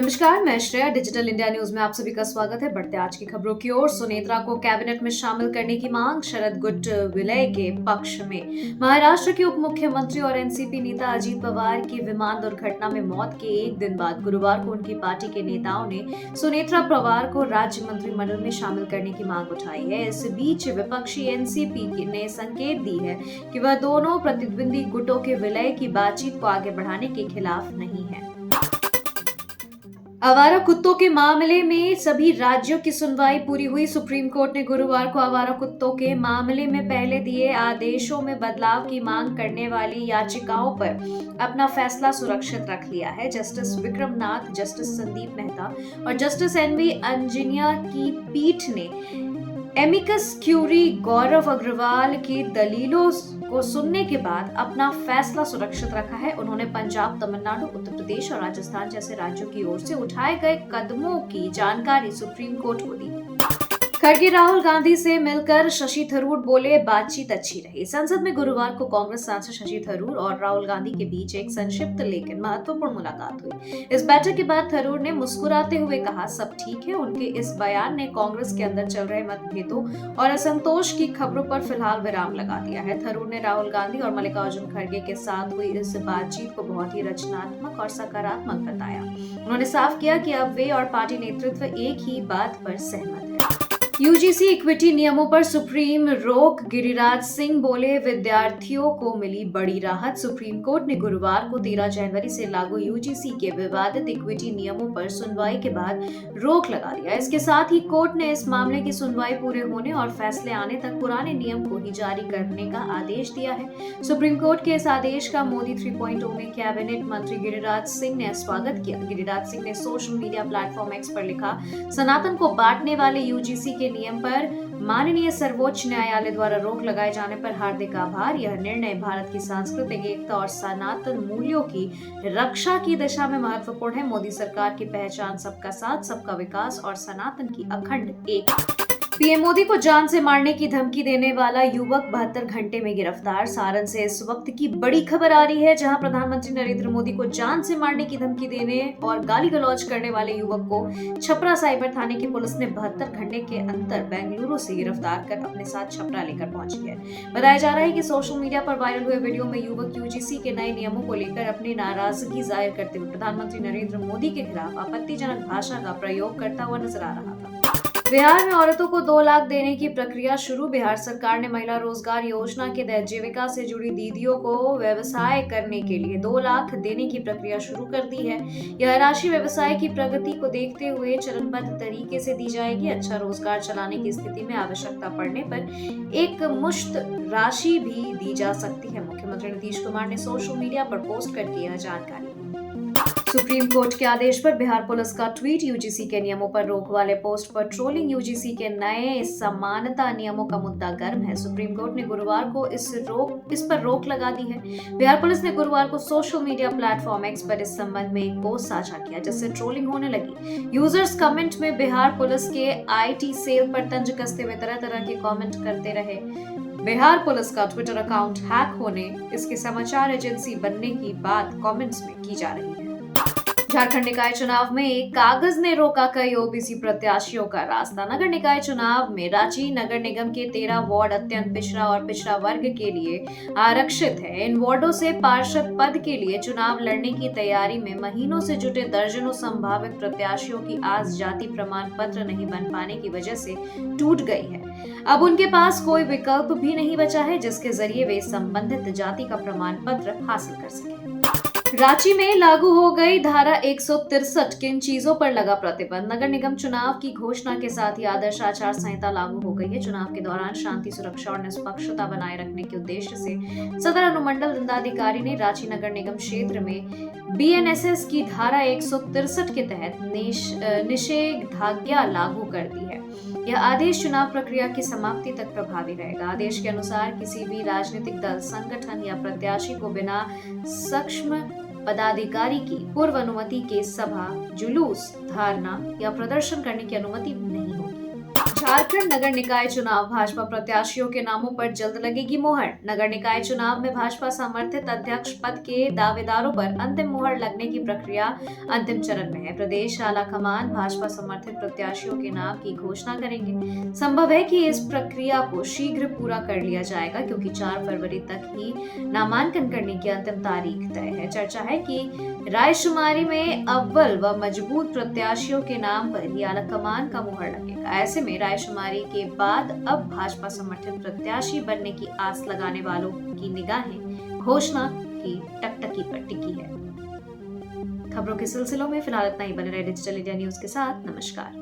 नमस्कार, मैं Shreya. Digital India news में आप सभी का स्वागत है। बढ़ते आज की खबरों की ओर। सुनेत्रा को कैबिनेट में शामिल करने की मांग शरद गुट विलय के पक्ष में। महाराष्ट्र के उप मुख्यमंत्री और एनसीपी नेता अजीत पवार की विमान दुर्घटना में मौत के एक दिन बाद गुरुवार को उनकी पार्टी के नेताओं ने सुनेत्रा पवार को राज्य मंत्रिमंडल में शामिल करने की मांग उठाई है। इस बीच विपक्षी एनसीपी ने संकेत दी है कि वह दोनों प्रतिद्वंदी गुटों के विलय की बातचीत को आगे बढ़ाने के खिलाफ नहीं है। आवारा कुत्तों के मामले में सभी राज्यों की सुनवाई पूरी हुई। सुप्रीम कोर्ट ने गुरुवार को आवारा कुत्तों के मामले में पहले दिए आदेशों में बदलाव की मांग करने वाली याचिकाओं पर अपना फैसला सुरक्षित रख लिया है। जस्टिस विक्रम नाथ, जस्टिस संदीप मेहता और जस्टिस एनवी अंजनिया की पीठ ने एमिकस क्यूरी गौरव अग्रवाल की दलीलों को सुनने के बाद अपना फैसला सुरक्षित रखा है। उन्होंने पंजाब, तमिलनाडु, उत्तर प्रदेश और राजस्थान जैसे राज्यों की ओर से उठाए गए कदमों की जानकारी सुप्रीम कोर्ट को दी। खड़गे राहुल गांधी से मिलकर शशि थरूर बोले, बातचीत अच्छी रही। संसद में गुरुवार को कांग्रेस सांसद शशि थरूर और राहुल गांधी के बीच एक संक्षिप्त लेकिन महत्वपूर्ण मुलाकात हुई। इस बैठक के बाद थरूर ने मुस्कुराते हुए कहा, सब ठीक है। उनके इस बयान ने कांग्रेस के अंदर चल रहे मतभेदों और असंतोष की खबरों पर फिलहाल विराम लगा दिया है। थरूर ने राहुल गांधी और मल्लिकार्जुन खड़गे के साथ हुई इस बातचीत को बहुत ही रचनात्मक और सकारात्मक बताया। उन्होंने साफ किया कि अब वे और पार्टी नेतृत्व एक ही बात पर सहमत है। यूजीसी इक्विटी नियमों पर सुप्रीम रोक, गिरिराज सिंह बोले, विद्यार्थियों को मिली बड़ी राहत। सुप्रीम कोर्ट ने गुरुवार को 13 जनवरी से लागू यूजीसी के विवादित इक्विटी नियमों पर सुनवाई के बाद रोक लगा दिया। इसके साथ ही कोर्ट ने इस मामले की सुनवाई पूरे होने और फैसले आने तक पुराने नियम को ही जारी करने का आदेश दिया है। सुप्रीम कोर्ट के इस आदेश का मोदी 3.0 में कैबिनेट मंत्री गिरिराज सिंह ने स्वागत किया। गिरिराज सिंह ने सोशल मीडिया प्लेटफॉर्म एक्स पर लिखा, सनातन को बांटने वाले यूजीसी के नियम पर माननीय सर्वोच्च न्यायालय द्वारा रोक लगाए जाने पर हार्दिक आभार। यह निर्णय भारत की सांस्कृतिक एकता और सनातन मूल्यों की रक्षा की दिशा में महत्वपूर्ण है। मोदी सरकार की पहचान सबका साथ, सबका विकास और सनातन की अखंड एकता। पीएम मोदी को जान से मारने की धमकी देने वाला युवक 72 घंटे में गिरफ्तार। सारण से इस वक्त की बड़ी खबर आ रही है, जहां प्रधानमंत्री नरेंद्र मोदी को जान से मारने की धमकी देने और गाली गलौज करने वाले युवक को छपरा साइबर थाने की पुलिस ने 72 घंटे के अंदर बेंगलुरु से गिरफ्तार कर अपने साथ छपरा लेकर पहुंची है। बताया जा रहा है कि सोशल मीडिया पर वायरल हुए वीडियो में युवक यूजीसी के नए नियमों को लेकर अपनी नाराजगी जाहिर करते हुए प्रधानमंत्री नरेंद्र मोदी के खिलाफ आपत्तिजनक भाषा का प्रयोग करता हुआ नजर आ रहा था। बिहार में औरतों को 2 लाख देने की प्रक्रिया शुरू। बिहार सरकार ने महिला रोजगार योजना के तहत जीविका से जुड़ी दीदियों को व्यवसाय करने के लिए 2 लाख देने की प्रक्रिया शुरू कर दी है। यह राशि व्यवसाय की प्रगति को देखते हुए चरणबद्ध तरीके से दी जाएगी। अच्छा रोजगार चलाने की स्थिति में आवश्यकता पड़ने पर एक मुश्त राशि भी दी जा सकती है। मुख्यमंत्री नीतीश कुमार ने सोशल मीडिया पर पोस्ट करके यह जानकारी दी। सुप्रीम कोर्ट के आदेश पर बिहार पुलिस का ट्वीट, यूजीसी के नियमों पर रोक वाले पोस्ट पर ट्रोलिंग। यूजीसी के नए समानता नियमों का मुद्दा गर्म है। सुप्रीम कोर्ट ने गुरुवार को इस पर रोक लगा दी है। बिहार पुलिस ने गुरुवार को सोशल मीडिया प्लेटफॉर्म एक्स पर इस संबंध में एक पोस्ट साझा किया, जिससे ट्रोलिंग होने लगी। यूजर्स कमेंट में बिहार पुलिस के आईटी सेल पर तंज कसते हुए तरह तरह के कमेंट करते रहे। बिहार पुलिस का ट्विटर अकाउंट हैक होने, इसके समाचार एजेंसी बनने की बात कमेंट्स में की जा रही है। झारखंड निकाय चुनाव में एक कागज ने रोका कई ओबीसी प्रत्याशियों का रास्ता। नगर निकाय चुनाव में रांची नगर निगम के 13 वार्ड अत्यंत पिछड़ा और पिछड़ा वर्ग के लिए आरक्षित है। इन वार्डों से पार्षद पद के लिए चुनाव लड़ने की तैयारी में महीनों से जुटे दर्जनों संभावित प्रत्याशियों की आस जाति प्रमाण पत्र नहीं बन पाने की वजह से टूट गई है। अब उनके पास कोई विकल्प भी नहीं बचा है जिसके जरिए वे संबंधित जाति का प्रमाण पत्र हासिल कर सके। रांची में लागू हो गई धारा 163। किन चीजों पर लगा प्रतिबंध? नगर निगम चुनाव की घोषणा के साथ ही आदर्श आचार संहिता लागू हो गई है। चुनाव के दौरान शांति, सुरक्षा और निष्पक्षता बनाए रखने के उद्देश्य से सदर अनुमंडल दंडाधिकारी ने रांची नगर निगम क्षेत्र में बीएनएसएस की धारा 163 के तहत निषेधाज्ञा लागू कर दी है। यह आदेश चुनाव प्रक्रिया की समाप्ति तक प्रभावी रहेगा। आदेश के अनुसार किसी भी राजनीतिक दल, संगठन या प्रत्याशी को बिना सक्षम पदाधिकारी की पूर्व अनुमति के सभा, जुलूस, धारणा या प्रदर्शन करने की अनुमति नहीं होगी। झारखंड नगर निकाय चुनाव, भाजपा प्रत्याशियों के नामों पर जल्द लगेगी मुहर। नगर निकाय चुनाव में भाजपा समर्थित अध्यक्ष पद के दावेदारों पर अंतिम मुहर लगने की प्रक्रिया अंतिम चरण में है। प्रदेश आला कमान भाजपा समर्थित प्रत्याशियों के नाम की घोषणा करेंगे। संभव है कि इस प्रक्रिया को शीघ्र पूरा कर लिया जाएगा, क्योंकि 4 फरवरी तक ही नामांकन करने की अंतिम तारीख तय है। चर्चा है कि रायशुमारी में अव्वल व मजबूत प्रत्याशियों के नाम पर ही आला कमान का मुहर लगेगा। ऐसे में रायशुमारी के बाद अब भाजपा समर्थित प्रत्याशी बनने की आस लगाने वालों की निगाहें घोषणा की टकटकी पर टिकी है। खबरों के सिलसिलों में फिलहाल इतना ही। बने रहे डिजिटल इंडिया न्यूज के साथ। नमस्कार।